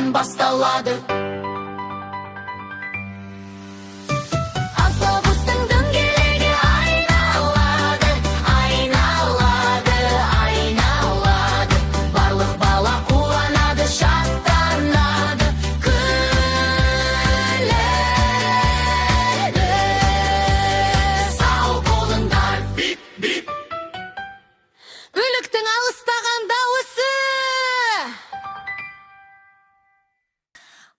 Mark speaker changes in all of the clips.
Speaker 1: ән басталады. Автобустың дөңгелегі айналады, айналады, айналады. Барлық бала қуанады, шаттанады, күледі. Сау болыңдар, бип-бип. Көліктің алыстаған дауысы.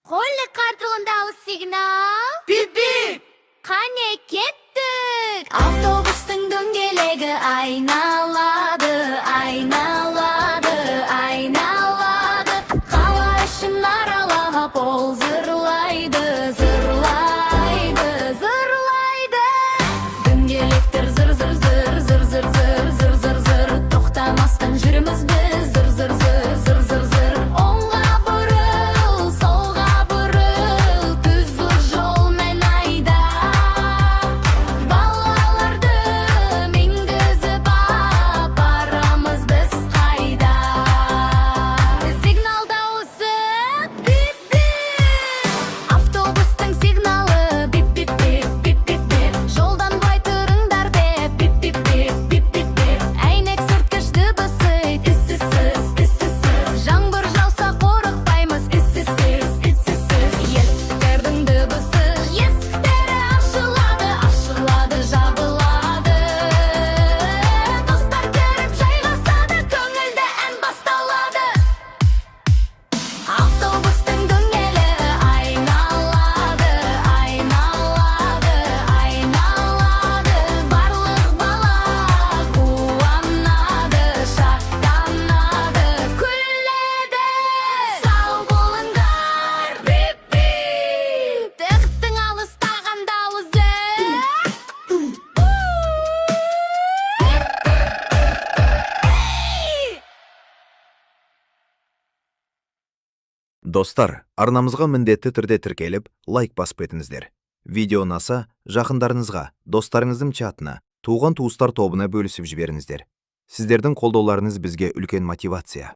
Speaker 1: Қолы қартылын дауыс сигнал. Бип-бип. Қане кеттік. Автобустың дөңгелегі айналады, айналады, айналады. Қала ішін аралап ол зырлайды, зырлайды, зырлайды. Дөңгелектер зыр-зыр-зыр, зыр-зыр-зыр, зыр-зыр-зыр. Тоқтамастан жүрміз біз зыр-зыр-зыр, зыр-зыр-зыр. Оңға бұрыл, солға бұрыл, түзу жолмен айда. Балаларды мінгізіп апарамыз біз қайда. Сигнал дауысы бип-бип. Автобустың сигналы бип-бип-бип, бип-бип-бип. Жолдан бай тұрыңдар деп бип-бип-бип, бип-бип-бип. Әйнек сүрткіш дыбысы із-сіз, із-сіз. Жаңбыр жауса қорықпаймыз із-сіз, із-сіз. Есіктердің дыбысы, есіктері ашылады, ашылады, жабылады. Достар кіріп жайғасады, көңілді ән басталады. Автобустың дөңгелегі айналады, айналады, айналады. Барлық бала қуанады, шаттанады, күледі. Сау болыңдар, бип-бип. Тіқтің алыстаған дауысы.
Speaker 2: Достар, арнамызға міндетті түрде тіркеліп, лайк басып етіңіздер. Видео ұнаса, жақындарыңызға, достарыңыздың чатына, туған туыстар тобына бөлісіп жіберіңіздер. Сіздердің қолдауларыңыз бізге үлкен мотивация.